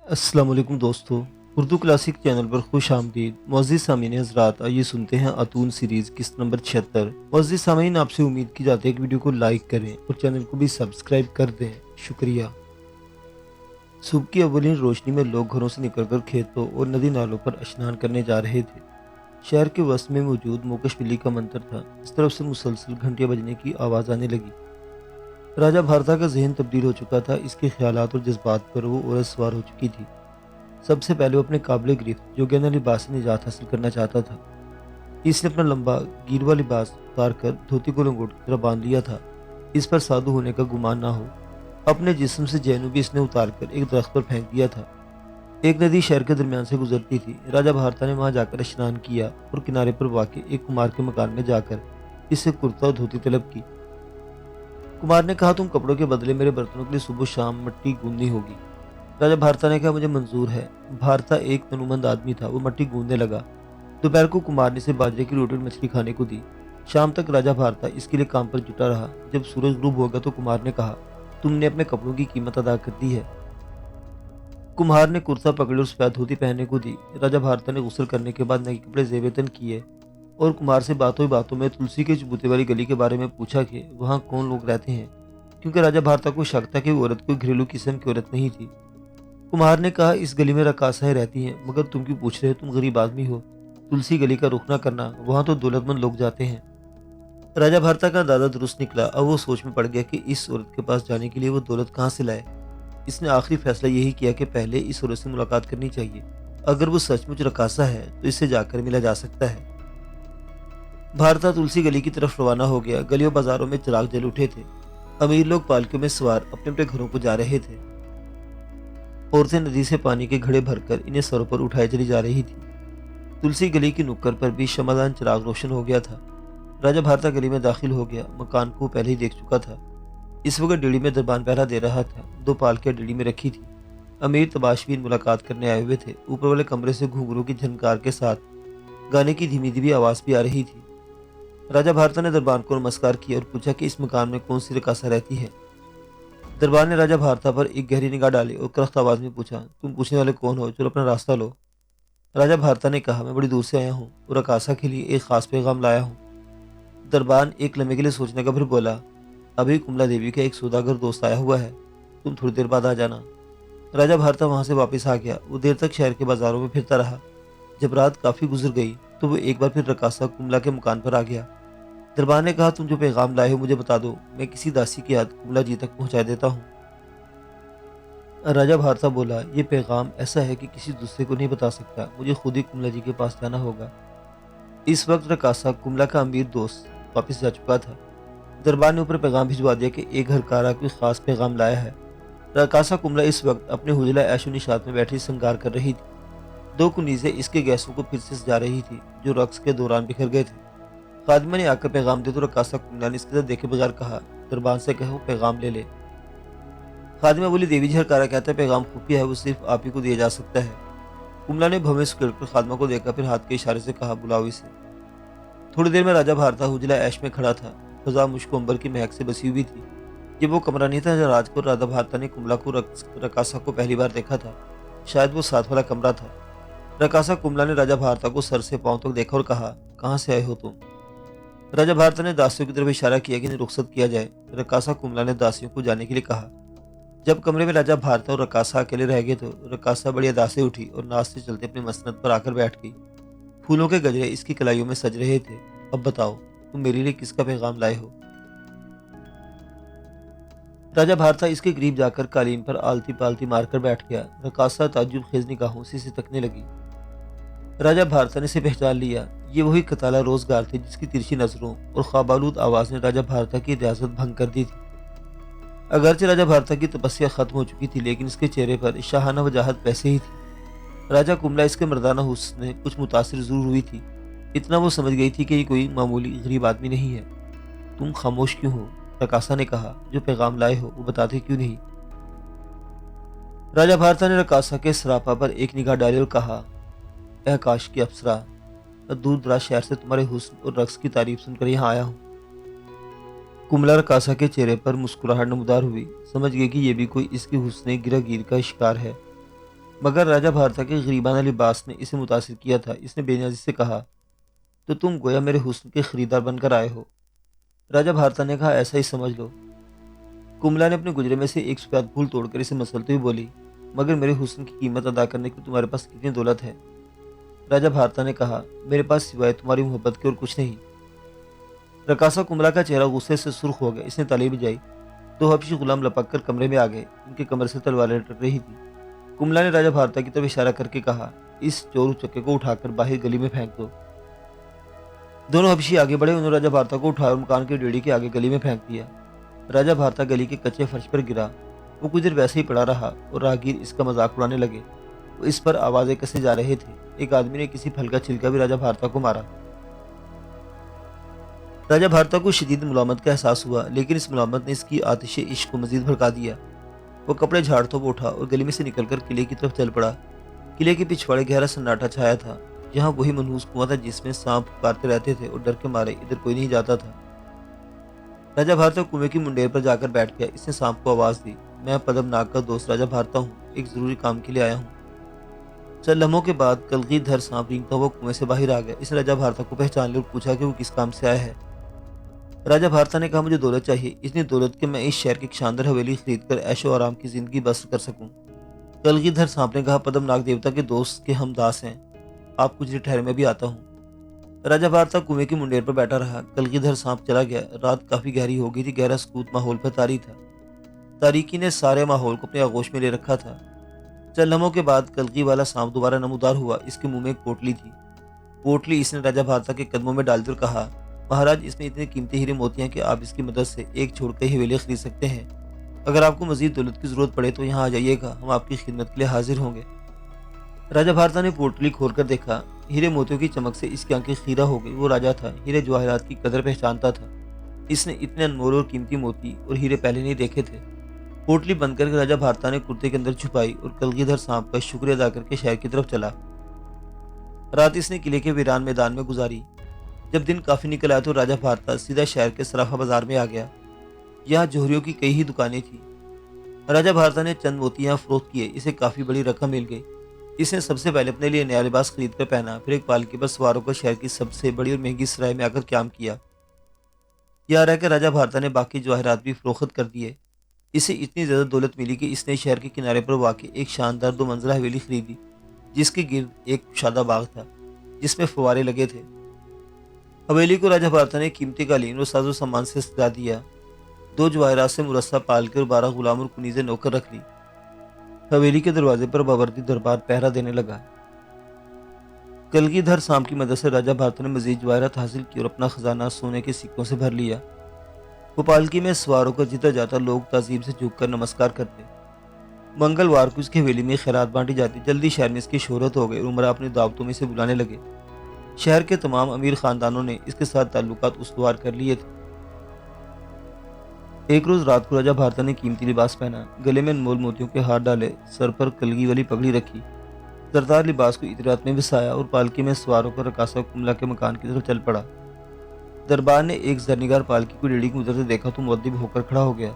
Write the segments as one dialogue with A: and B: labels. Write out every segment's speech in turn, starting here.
A: अस्सलाम वालेकुम दोस्तों। उर्दू क्लासिक चैनल पर खुश आमदीद। मुअज़्ज़िज़ सामीन हज़रात, आइए सुनते हैं अतून सीरीज़ किस्त नंबर 76। मुअज़्ज़िज़ सामीन, आपसे उम्मीद की जाती है कि वीडियो को लाइक करें और चैनल को भी सब्सक्राइब कर दें। शुक्रिया। सुबह की अव्वलीन रोशनी में लोग घरों से निकलकर खेतों और नदी नालों पर स्नान करने जा रहे थे। शहर के वस्त में मौजूद मोकश बिल्ली का मंतर था। इस तरफ से मुसलसल घंटियां बजने की आवाज़ आने लगी। राजा भारता का जहन तब्दील हो चुका था। इसके ख्यालात और जज्बात पर वो औरत सवार हो चुकी थी। सबसे पहले वो अपने काबिल गिरफ्त जोगियाना लिबास से निजात हासिल करना चाहता था। इसने अपना लंबा गिरवा लिबास उतार कर धोती को लंगोट की तरह बांध लिया था। इस पर साधु होने का गुमान ना हो। अपने जिस्म से जैनू भी इसने उतार कर एक दरख्त पर फेंक दिया था। एक नदी शहर के दरमियान से गुजरती थी। राजा भारता ने वहां जाकर स्नान किया और किनारे पर वाक़ एक कुमार के मकान में जाकर इससे कुर्ता और धोती तलब की। कुमार ने कहा, तुम कपड़ों के बदले मेरे बर्तनों के लिए सुबह शाम मिट्टी गूंदनी होगी। राजा भारता ने कहा, मुझे मंजूर है। भारता एक तनुमंद आदमी था। वो मिट्टी गूंदने लगा। दोपहर को कुमार ने इसे बाजरे की रोटी और मछली खाने को दी। शाम तक राजा भारता इसके लिए काम पर जुटा रहा। जब सूरज डूब हो गया तो कुमार ने कहा, तुमने अपने कपड़ों की कीमत अदा कर दी है। कुम्हार ने कुर्ता पकड़ और सफेद धोती पहनने को दी। राजा भारता ने गुस्ल करने के बाद नए कपड़े जेबेतन किए और कुमार से बातों ही बातों में तुलसी के चबूते वाली गली के बारे में पूछा कि वहाँ कौन लोग रहते हैं, क्योंकि राजा भारता को शक था कि वो औरत कोई घरेलू किस्म की औरत नहीं थी। कुम्हार ने कहा, इस गली में रकासाएं रहती हैं, मगर तुम क्यों पूछ रहे हो? तुम गरीब आदमी हो। तुलसी गली का रुख ना करना, वहां तो दौलतमंद लोग जाते हैं। राजा भारता का दादा दुरुस्त निकला। अब वो सोच में पड़ गया कि इस औरत के पास जाने के लिए वो दौलत कहाँ से लाए। इसने आखिरी फैसला यही किया कि पहले इस औरत से मुलाकात करनी चाहिए। अगर वो सचमुच रकासा है तो इससे जाकर मिला जा सकता है। भारता तुलसी गली की तरफ रवाना हो गया। गलियों बाजारों में चिराग जल उठे थे। अमीर लोग पालकियों में सवार अपने अपने घरों को जा रहे थे। औरतें नदी से पानी के घड़े भरकर इन्हें सरों पर उठाए चली जा रही थी। तुलसी गली की नुक्कड़ पर भी शमादान चिराग रोशन हो गया था। राजा भारता गली में दाखिल हो गया। मकान को पहले ही देख चुका था। इस वक्त डेड़ी में दरबान पहरा दे रहा था। दो पालकियां डेड़ी में रखी थी। अमीर तबाशबीन मुलाकात करने आए हुए थे। ऊपर वाले कमरे से घुंघरू की झनकार के साथ गाने की धीमी धीमी आवाज भी आ रही थी। राजा भारता ने दरबान को नमस्कार किया और पूछा कि इस मकान में कौन सी रकासा रहती है। दरबार ने राजा भारता पर एक गहरी निगाह डाली और करख्त आवाज में पूछा, तुम पूछने वाले कौन हो? चलो अपना रास्ता लो। राजा भारता ने कहा, मैं बड़ी दूर से आया हूँ और रकासा के लिए एक खास पैगाम लाया हूँ। दरबान एक लम्हे के लिए सोचने का फिर बोला, अभी कुमला देवी का एक सौदागर दोस्त आया हुआ है, तुम थोड़ी देर बाद आ जाना। राजा भारता वहां से वापस आ गया। वो देर तक शहर के बाजारों में फिरता रहा। जब रात काफी गुजर गई तो वो एक बार फिर रकासा कुमला के मकान पर आ गया। दरबार ने कहा, तुम जो पैगाम लाए हो मुझे बता दो, मैं किसी दासी की याद कुमला जी तक पहुंचा देता हूँ। राजा भारता बोला, ये पैगाम ऐसा है कि किसी दूसरे को नहीं बता सकता, मुझे खुद ही कुमला जी के पास जाना होगा। इस वक्त रकासा कुमला का अमीर दोस्त वापस जा चुका था। दरबार ने ऊपर पैगाम भिजवा दिया कि एक घरकारा कोई खास पैगाम लाया है। रकासा कुमला इस वक्त अपने हुजला ऐशो निशात में बैठी श्रृंगार कर रही थी। दो कुनीजें इसके गैसों को फिर से सजा रही थी जो रक्स के दौरान बिखर गए थे। खादिमा ने आकर पैगाम दे तो रकासा कुमला ने इसकी तरफ देखे बगैर कहा, दरबान से कहो पैगाम ले ले। खादिमा बोली, देवी जी हरकारा कहता है पैगाम खुफिया है, वो सिर्फ आप ही को दिया जा सकता है। कुमला ने भवें से कर खादिमा को देखा, फिर हाथ के इशारे से कहा, बुलाओ इसे। थोड़ी देर में राजा भारता हुजला ऐश में खड़ा था। फजा मुश्को अंबर की महक से बसी हुई थी। ये वो कमरा नहीं था जहाँ रात को राजा भारता ने कुमला को रकासा को पहली बार देखा था। शायद वो साथ वाला कमरा था। रकासा कुमला ने राजा भारता को सर से पांव तक देखा और कहा, कहाँ से आए हो तुम? राजा भारता ने दासियों की तरफ इशारा किया कि इन्हें रुखसत किया जाए। रकासा कुमला ने दासियों को जाने के लिए कहा। जब कमरे में राजा भारता और रकासा अकेले रह गए तो रकासा बड़ी अदा से उठी और नाच से चलते अपनी मसनद पर आकर बैठ गई। फूलों के गजरे इसकी कलाइयों में सज रहे थे। अब बताओ, तुम मेरे लिए किसका पैगाम लाए हो? राजा भारता इसके करीब जाकर कालीन पर आलती पालती मारकर बैठ गया। रकासा ताज्जुब खेज निगाहों से इसे तकने लगी। राजा भारता ने इसे पहचान लिया। ये वही कताला रोजगार थे जिसकी तिरछी नजरों और ख्वाबालूद आवाज ने राजा भारता की रियासत भंग कर दी थी। अगरचे राजा भारता की तपस्या खत्म हो चुकी थी, लेकिन इसके चेहरे पर शाहाना वजाहत वैसे ही थी। राजा कुमला इसके मर्दाना हुस्न ने कुछ मुतासिर जरूर हुई थी। इतना वो समझ गई थी कि ये कोई मामूली गरीब आदमी नहीं है। तुम खामोश क्यों हो? रकासा ने कहा, जो पैगाम लाए हो वो बताते क्यों नहीं? राजा भारता ने रकासा के सरापा पर एक निगाह डाली और कहा, ऐ काश की अप्सरा, मैं दूर दराज शहर से तुम्हारे हुस्न और रक्स की तारीफ सुनकर यहाँ आया हूँ। कुमला रकासा के चेहरे पर मुस्कुराहट नमदार हुई। समझ गई कि ये भी कोई इसकी हुस्न गिरागीर का शिकार है। मगर राजा भारता के गरीबाना लिबास ने इसे मुतासिर किया था। इसने बेनियाजी से कहा, तो तुम गोया मेरे हुस्न के खरीदार बनकर आए हो। राजा भारता ने कहा, ऐसा ही समझ लो। कुमला ने अपने गुजरे में से एक सफेद फूल तोड़कर इसे मसलते हुए बोली, मगर मेरे हुस्न की कीमत अदा करने की तुम्हारे पास कितनी दौलत है? राजा भारता ने कहा, मेरे पास सिवाय तुम्हारी मोहब्बत के और कुछ नहीं। रकासा कुमला का चेहरा गुस्से से सुर्ख हो गया। इसने ताली बजाई। दो हबशी गुलाम लपक कर कमरे में आ गए। उनके कमर से तलवारें लटक रही थी। कुमला ने राजा भारता की तरफ इशारा करके कहा, इस चोर उचक्के को उठाकर बाहर गली में फेंक दो। दोनों हबशी आगे बढ़े। उन्होंने राजा भारता को उठाया और मकान की डेड़ी के आगे गली में फेंक दिया। राजा भारता गली के कच्चे फर्श पर गिरा। वो कुछ देर वैसे ही पड़ा रहा और राहगीर इसका मजाक उड़ाने लगे। वो इस पर आवाजें कसे जा रहे थे। एक आदमी ने किसी फल का छिलका भी राजा भारता को मारा। राजा भारता को शदीद मुलामत का एहसास हुआ, लेकिन इस मुलामत ने इसकी आतिश इश्क को मजीद भड़का दिया। वो कपड़े झाड़तों पर उठा और गली में से निकलकर किले की तरफ चल पड़ा। किले के पिछवाड़े गहरा सन्नाटा छाया था। यहाँ वही मनहूस कुआं था जिसमें सांप पुकारते रहते थे और डर के मारे इधर कोई नहीं जाता था। राजा भारता कुएं की मुंडेर पर जाकर बैठ गया। इसने सांप को आवाज दी, मैं पद्मनाग का दोस्त राजा भारता हूँ, एक जरूरी काम के लिए आया हूँ। चंद लम्हों के बाद कलगीधर सांप रेंगता हुआ कुएं से बाहर आ गया। इसने राजा भारता को पहचान लिया और पूछा कि वो किस काम से आया है। राजा भारता ने कहा, मुझे दौलत चाहिए, इतनी दौलत कि मैं इस शहर की एक शानदार हवेली खरीद कर ऐशो आराम की जिंदगी बसर कर सकूं। कलगीधर सांप ने कहा, पद्मनाग देवता के दोस्त के हम दास हैं, आप कुछ देर ठहरे, मैं भी आता हूँ। राजा भारता कुएं की मुंडेर पर बैठा रहा। कलगीधर सांप चला गया। रात काफी गहरी हो गई थी। गहरा सकूत माहौल पर तारी था। तारीकी ने सारे माहौल को अपने आगोश में ले रखा था। चंद लम्हों के बाद कलगी वाला सांप दोबारा नमूदार हुआ। इसके मुंह में एक पोटली थी। पोटली इसने राजा भारता के कदमों में डालकर कहा, महाराज, इसमें इतने कीमती हीरे मोती हैं कि आप इसकी मदद से एक छोड़कर ही हवेली खरीद सकते हैं। अगर आपको मजीद दौलत की जरूरत पड़े तो यहाँ आ जाइएगा, हम आपकी खिदमत के लिए हाजिर होंगे। राजा भारता ने पोटली खोलकर देखा। हीरे मोतियों की चमक से इसकी आंखें खीरा हो गई। वो राजा था, हीरे जवाहरात की कदर पहचानता था। इसने इतने अनमोल और कीमती मोती और हीरे पहले नहीं देखे थे। पोटली बंद करके राजा भारता ने कुर्ते के अंदर छुपाई और कलगीधर सांप का शुक्रिया अदा करके शहर की तरफ चला। रात इसने किले के वीरान मैदान में गुजारी। जब दिन काफी निकल आया तो राजा भारता सीधा शहर के सराफा बाजार में आ गया। यहाँ जोहरियों की कई ही दुकानें थी। राजा भारता ने चंद मोती यहाँ फरोख्त किए। इसे काफी बड़ी रकम मिल गई। इसने सबसे पहले अपने लिए नया लिबास खरीद कर पहना, फिर एक पालकी पर सवारों को शहर की सबसे बड़ी और महंगी सराय में आकर क्याम किया। यहाँ रहकर राजा भारता ने बाकी जवाहरात भी फरोख्त कर दिए। इसे इतनी ज्यादा दौलत मिली कि इसने शहर के किनारे पर वाक़ई एक शानदार 2 मंजिला हवेली खरीदी, जिसके गिर्द एक शादा बाग था जिसमें फव्वारे लगे थे। हवेली को राजा भारता ने कीमती कालीन और साजो सामान से सजा दिया। 2 जवाहरात से मुरस्सा पाल कर 12 गुलाम और कुनीज़े नौकर रख ली। हवेली के दरवाजे पर बावर्दी दरबार पहरा देने लगा। कलगीधर सांप की मदद से राजा भारता ने मजीद जवाहरात हासिल की और अपना खजाना सोने के सिक्कों से भर लिया। वो पालकी में सवारों को जीता जाता लोग तज़ीम से झुककर नमस्कार करते। मंगलवार को इसकी हवेली में खैरात बांटी जाती। जल्दी शहर में इसकी शोहरत हो गई और उमरा अपनी दावतों में से बुलाने लगे। शहर के तमाम अमीर खानदानों ने इसके साथ ताल्लुकात उस्तवार कर लिए थे। एक रोज रात को राजा भारता ने कीमती लिबास पहना, गले में अनमोल मोतियों के हार डाले, सर पर कलगी वाली पगड़ी रखी, सरदार लिबास को इतरात में बिसाया और पालकी में सवारों को रकासा कुमला के मकान की तरफ चल पड़ा। दरबार ने एक जरनिगार पालकी को रेडी को उतरते देखा तो मुअद्दिब होकर खड़ा हो गया।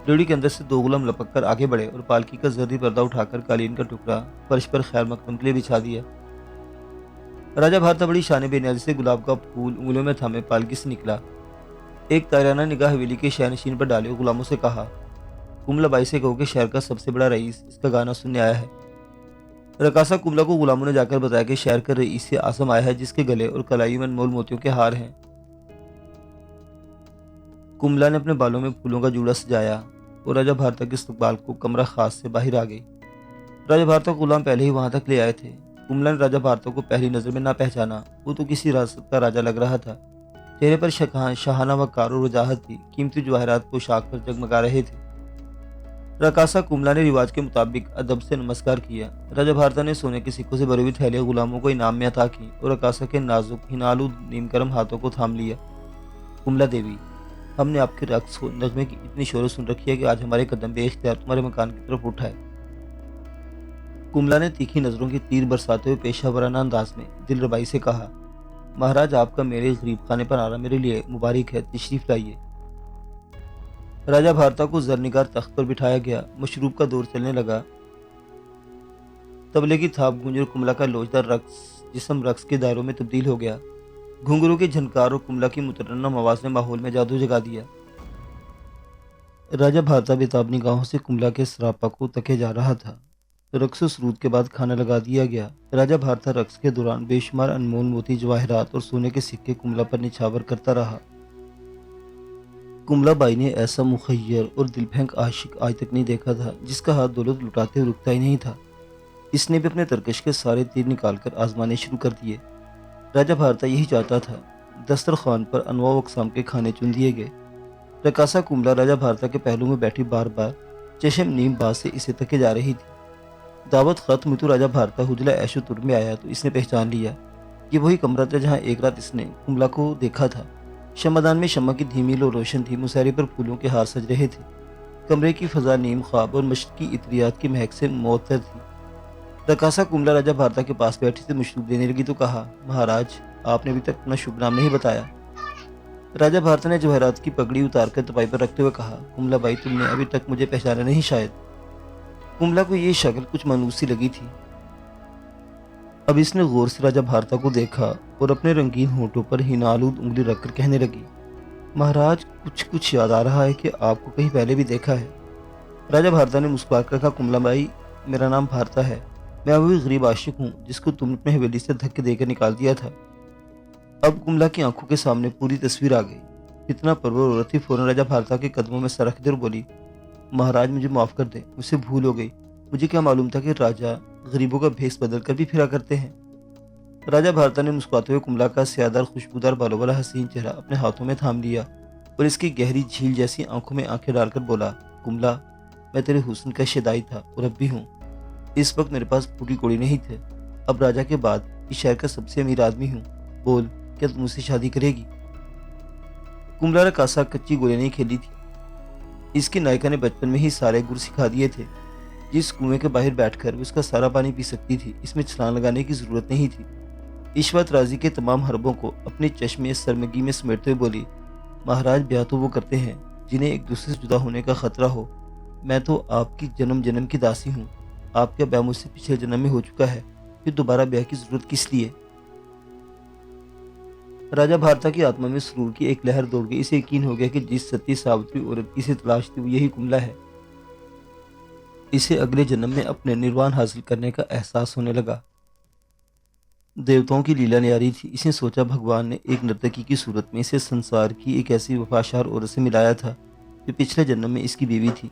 A: रेडी के अंदर से 2 गुलाम लपक कर आगे बढ़े और पालकी का जर्दी पर्दा उठाकर कालीन का टुकड़ा फर्श पर खैर मकदम के लिए बिछा दिया। राजा भारता बड़ी शान बेनियाजी से गुलाब का फूल उंगलियों में थामे पालकी से निकला। एक ताराना निगाह हवेली के शहनशीन पर डाले और गुलामों से कहा, कुमला बाई से कहो कि शहर का सबसे बड़ा रईस इसका गाना सुनने आया है। रकासा कुमला को गुलामों ने जाकर बताया कि शहर का रईस से आसम आया है, जिसके गले और कलाई में अनमोल मोतियों के हार हैं। कुमला ने अपने बालों में फूलों का जूड़ा सजाया और राजा भारता के इस्तकबाल को कमरा खास से बाहर आ गई। राजा भारता को गुलाम पहले ही वहां तक ले आए थे। कुमला ने राजा भारता को पहली नजर में ना पहचाना। वो तो किसी राजत का राजा लग रहा था। चेहरे पर शाहाना वकार और वजाहत थी। कीमती जवाहरात पोशाक पर जगमगा रहे थे। रकासा कुमला ने रिवाज के मुताबिक अदब से नमस्कार किया। राजा भारता ने सोने के सिक्कों से भरी हुई थैलियां गुलामों को इनाम में अता की और रकासा के नाजुक हिनालू नीमकरम हाथों को थाम लिया। कुमला देवी, हमने आपके रक्स को नगमे की इतनी शोर सुन रखी है कि आज हमारे कदम बेख्तियार तुम्हारे मकान की तरफ उठाए। कुमला ने तीखी नजरों की तीर बरसाते हुए पेशा वराना अंदाज में दिलरबाई से कहा, महाराज, आपका मेरे गरीब खाने पर आना मेरे लिए मुबारक है, तशरीफ लाइए। राजा भारता को जरनिगार तख्त पर बिठाया गया। मशरूब का दौर चलने लगा। तबले की थाप गूंजी और कुमला का लोचदार जिस्म रक्स के दायरों में तब्दील हो गया। घुंघरू के झनकार और कुमला की मुतरन्नम आवाज ने माहौल में जादू जगा दिया। राजा भारता बेताब निगाहों से कुमला के सरापा को तके जा रहा था। रक्स सरूद के बाद खाना लगा दिया गया। राजा भारता रक्स के दौरान बेशुमार अनमोल मोती जवाहरात और सोने के सिक्के कुमला पर निछावर करता रहा। कुमला बाई ने ऐसा मुखय्यर और दिलफेंक आशिक आज तक नहीं देखा था, जिसका हाथ दौलत लुटाते हुए रुकता ही नहीं था। इसने भी अपने तरकश के सारे तीर निकालकर आजमाने शुरू कर दिए। राजा भारता यही चाहता था। दस्तरखान पर अनवा अकसाम के खाने चुन दिए गए। रकासा कुमला राजा भारता के पहलू में बैठी बार बार चशम नीम बाज से इसे तके जा रही थी। दावत खत्म हुई तो राजा भारता हुजला ऐशो तुर में आया तो इसने पहचान लिया। ये वही कमरा था जहाँ एक रात इसने कुमला को देखा था। शमदान में शम्मा की धीमी लो रोशन थी। मुसहरे पर फूलों के हार सज रहे थे। कमरे की फजा नीम ख्वाब और मशक की इतरियात की महक से मुअत्तर थी। रकासा कुमला राजा भारता के पास बैठी से मुशरूब देने लगी तो कहा, महाराज, आपने अभी तक अपना शुभ नाम नहीं बताया। राजा भारता ने जवाहरात की पगड़ी उतारकर तपाई पर रखते हुए कहा, कुमला बाई, तुमने अभी तक मुझे पहचाना नहीं शायद। कुमला को ये शक्ल कुछ मानूस सी लगी थी। अब इसने गौर से राजा भारता को देखा और अपने रंगीन होठों पर हिनालूद उंगली रखकर कहने लगी, महाराज, कुछ याद आ रहा है कि आपको कहीं पहले भी देखा है। राजा भारता ने मुस्कुराकर कहा, कुमला बाई, मेरा नाम भारता है। मैं वही गरीब आशिक हूँ जिसको तुमने अपने हवेली से धक्के देकर निकाल दिया था। अब कुमला की आंखों के सामने पूरी तस्वीर आ गई। इतना परवर औरत थी फौरन राजा भारता के कदमों में सर रख दी और बोली, महाराज, मुझे माफ कर दे, मुझसे भूल हो गई। मुझे क्या मालूम था कि राजा गरीबों का भेष बदल कर भी फिरा करते हैं। राजा भारता ने मुस्कुराते हुए कुमला का स्यादार खुशबूदार बालों वाला हसीन चेहरा अपने हाथों में थाम लिया और इसकी गहरी झील जैसी आंखों में आंखें डालकर बोला, कुमला, मैं तेरे हुस्न का शदाई था और अब भी हूँ। इस वक्त मेरे पास पूरी कोड़ी नहीं थे। अब राजा के बाद इस शहर का सबसे अमीर आदमी हूँ। बोल, क्या तुम मुझसे शादी करेगी? कुमला रकासा कच्ची गोलियां नहीं खेली थी। इसकी नायिका ने बचपन में ही सारे गुर सिखा दिए थे। जिस कुएं के बाहर बैठकर वो उसका सारा पानी पी सकती थी, इसमें छलांग लगाने की जरूरत नहीं थी। इश्वत राजी के तमाम हरबों को अपने चश्मे सरमगी में समेटते हुए बोली, महाराज, ब्याह तो वो करते हैं जिन्हें एक दूसरे से जुदा होने का खतरा हो। मैं तो आपकी जन्म जन्म की दासी हूँ। आपका ब्याह मुझसे पिछले जन्म में हो चुका है, फिर दोबारा ब्याह की जरूरत किस लिए? राजा भारता की आत्मा में सुरूर की एक लहर दौड़ गई। इसे यकीन हो गया कि जिस सती सावित्री औरत की इसे तलाश थी वो यही कुमला है। इसे अगले जन्म में अपने निर्वाण हासिल करने का एहसास होने लगा। देवताओं की लीला न्यारी थी। इसने सोचा, भगवान ने एक नर्तकी की सूरत में इसे संसार की एक ऐसी वफाशार औरत से मिलाया था जो पिछले जन्म में इसकी बीवी थी।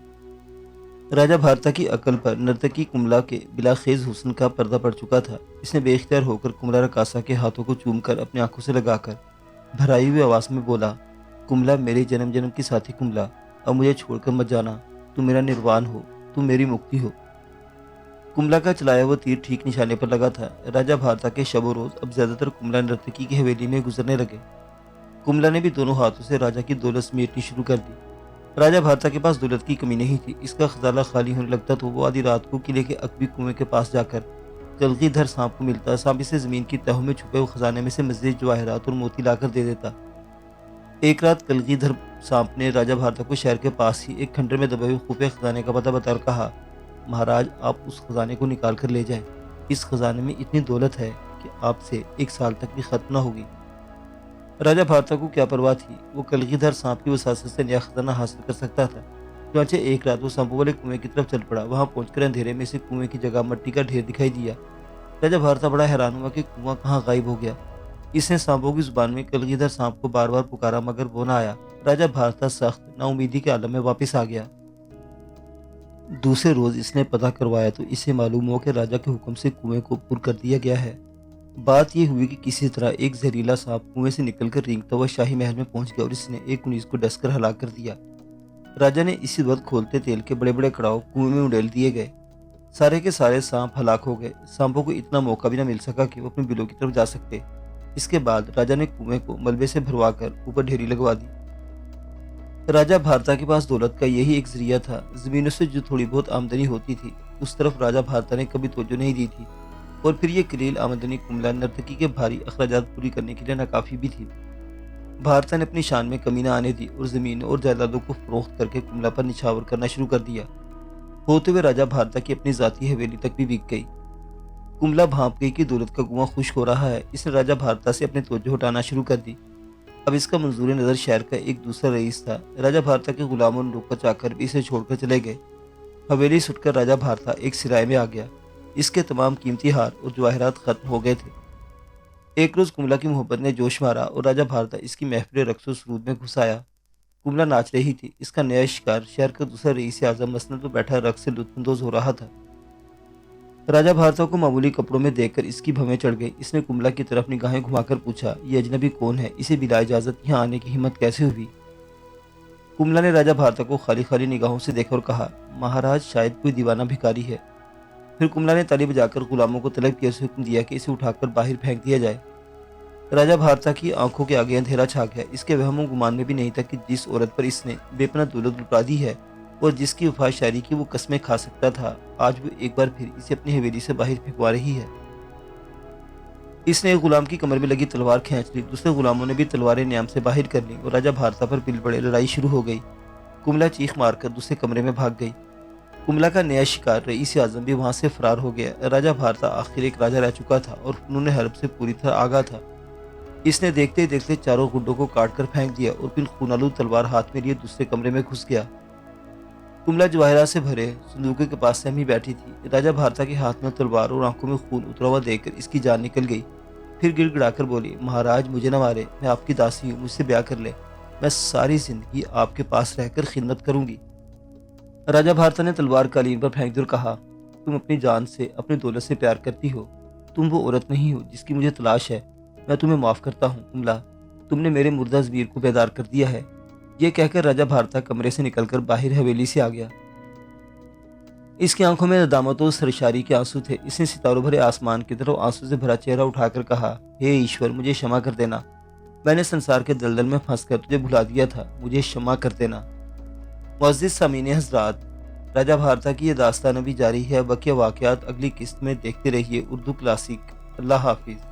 A: राजा भारता की अकल पर नर्तकी कुमला के बिलाखेज हुस्न का पर्दा पड़ चुका था। इसने बेख्तियार होकर कुमला रकासा के हाथों को चूमकर अपनी आंखों से लगाकर भराई हुई आवाज में बोला, कुमला, मेरे जन्म जन्म की साथी कुमला, अब मुझे छोड़कर मत जाना। तू मेरा निर्वाण हो, तू मेरी मुक्ति हो। कुमला का चलाया वो तीर ठीक निशाने पर लगा था। राजा भारता के शबो रोज अब ज्यादातर कुमला नर्तकी की हवेली में गुजरने लगे। कुमला ने भी दोनों हाथों से राजा की दौलत समेटनी शुरू कर दी। राजा भारता के पास दौलत की कमी नहीं थी। इसका खजाना खाली होने लगता तो वो आधी रात को किले के अकबी कुएं के पास जाकर कलगीधर सांप को मिलता। सांप इसे जमीन की तहों में छुपे हुए खजाने में से मजीद जवाहरात और मोती लाकर दे देता। एक रात कलगीधर सांप ने राजा भारता को शहर के पास ही एक खंडर में दबे हुए खुफिया खजाने का पता बताकर कहा, महाराज, आप उस खजाने को निकाल कर ले जाएं। इस खजाने में इतनी दौलत है कि आपसे 1 साल तक भी खत्म न होगी। राजा भारता को क्या परवाह थी। वो कलगीधर सांप की वसासत से नया खजाना हासिल कर सकता था। चुनांचे एक रात वो सांपों वाले कुएं की तरफ चल पड़ा। वहां पहुंचकर अंधेरे में से कुएं की जगह मिट्टी का ढेर दिखाई दिया। राजा भारता बड़ा हैरान हुआ कि कुआं कहाँ गायब हो गया। इसने सांपों की जुबान में कलगीधर सांप को बार बार पुकारा, मगर वो न आया। राजा भारता सख्त नाउमीदी के आलम में वापस आ गया। दूसरे रोज इसने पता करवाया तो इसे मालूम हुआ कि राजा के हुक्म से कुएं को पुर कर दिया गया है। बात यह हुई कि किसी तरह एक जहरीला सांप कुएं से निकलकर रेंगता हुआ शाही महल में पहुंच गया और इसने एक मुनीस को डसकर हलाक कर दिया। राजा ने इसी वक्त खोलते तेल के बड़े बड़े कड़ाव कुएं में उड़ेल दिए गए। सारे के सारे सांप हलाक हो गए। सांपों को इतना मौका भी न मिल सका कि वो अपने बिलों की तरफ जा सकते। इसके बाद राजा ने कुएं को मलबे से भरवा कर ऊपर ढेरी लगवा दी। राजा भारता के पास दौलत का यही एक जरिया था। जमीनों से जो थोड़ी बहुत आमदनी होती थी उस तरफ राजा भारता ने कभी तवज्जो नहीं दी थी। और फिर ये कलील आमदनी कुमला नर्तकी के भारी अखराजात पूरी करने के लिए नाकाफी भी थी। भारता ने अपनी शान में कमी न आने दी और जमीनों और जायदादों को फरोख्त करके कुमला पर निछावर करना शुरू कर दिया। होते हुए राजा भारता की अपनी जाती हवेली तक भी बिक गई। कुमला भांप गई कि दौलत का कुआं खुश्क हो रहा है। इसने राजा भारता से अपनी तवज्जो हटाना शुरू कर दी। अब इसका मंजूर नज़र शहर का एक दूसरा रईस था। राजा भारता के गुलामों ने नौकर चाकर भी इसे छोड़कर चले गए। हवेली सुटकर राजा भारता एक सिराय में आ गया। इसके तमाम कीमती हार और जवाहरात खत्म हो गए थे। एक रोज कुमला की मोहब्बत ने जोश मारा और राजा भारता इसकी महफिल रक्सो सरूद में घुस आया। कुमला नाच रही थी। इसका नया शिकार शहर का दूसरा रईस आजम मसनद पर बैठा रक्स से लुत्फानंदोज हो रहा था। राजा भारता को मामूली कपड़ों में देखकर इसकी भवें चढ़ गई। इसने कुमला की तरफ निगाहें घुमाकर पूछा, ये अजनबी कौन है? इसे बिला इजाजत यहाँ आने की हिम्मत कैसे हुई? कुमला ने राजा भारता को खाली खाली निगाहों से देखा और कहा, महाराज शायद कोई दीवाना भिखारी है। फिर कुमला ने ताली बजाकर गुलामों को तलब किया, उसे हुक्म दिया कि इसे उठाकर बाहर फेंक दिया जाए। राजा भारता की आंखों के आगे अंधेरा छा गया। इसके वहमों गुमान में भी नहीं था कि जिस औरत पर इसने बेपनाह दौलत लुटा दी है और जिसकी वफा शायरी की वो कस्में खा सकता था, आज वो एक बार फिर इसे अपनी हवेली से बाहर फेंकवा रही है। इसने एक गुलाम की कमर में लगी तलवार खींच ली। दूसरे गुलामों ने भी तलवारें न्याम से बाहर कर ली और राजा भारता पर पिल पड़े। लड़ाई शुरू हो गई। कुमला चीख मारकर दूसरे कमरे में भाग गई। कुमला का नया शिकार रईस आजम भी वहां से फरार हो गया। राजा भारता आखिर एक राजा रह चुका था और फनून हर्ब से पूरी तरह आगाह था। इसने देखते ही देखते चारों गुड्डों को काट कर फेंक दिया और फिर खूनालू तलवार हाथ में लिए दूसरे कमरे में घुस गया। कुमला जवाहरात से भरे संदूकों के पास सहमी बैठी थी। राजा भारता के हाथ में तलवार और आंखों में खून उतरा हुआ देखकर इसकी जान निकल गई। फिर गिड़गिड़ाकर बोली, महाराज मुझे न मारे, मैं आपकी दासी हूँ, मुझसे ब्याह कर ले। मैं सारी जिंदगी आपके पास रहकर खिदमत करूंगी। राजा भारता ने तलवार कालीन पर फेंक दी और कहा, तुम अपनी जान से, अपनी दौलत से प्यार करती हो। तुम वो औरत नहीं हो जिसकी मुझे तलाश है। मैं तुम्हें माफ करता हूँ कुमला, तुमने मेरे मुर्दा ज़मीर को बेदार कर दिया है। ये कहकर राजा भारता कमरे से निकलकर बाहर हवेली से आ गया। इसकी आंखों में नदामत और सरशारी के आंसू थे। इसने सितारों भरे आसमान की तरफ आंसू से भरा चेहरा उठाकर कहा, हे ईश्वर, मुझे क्षमा कर देना। मैंने संसार के दलदल में फंसकर तुझे भुला दिया था, मुझे क्षमा कर देना। मुअज़्ज़िज़ सामीन हज़रात, राजा भारता की यह दास्तान अभी जारी है। बकिया वाक़यात अगली किस्त में देखते रहिए उर्दू क्लासिक। अल्लाह हाफिज़।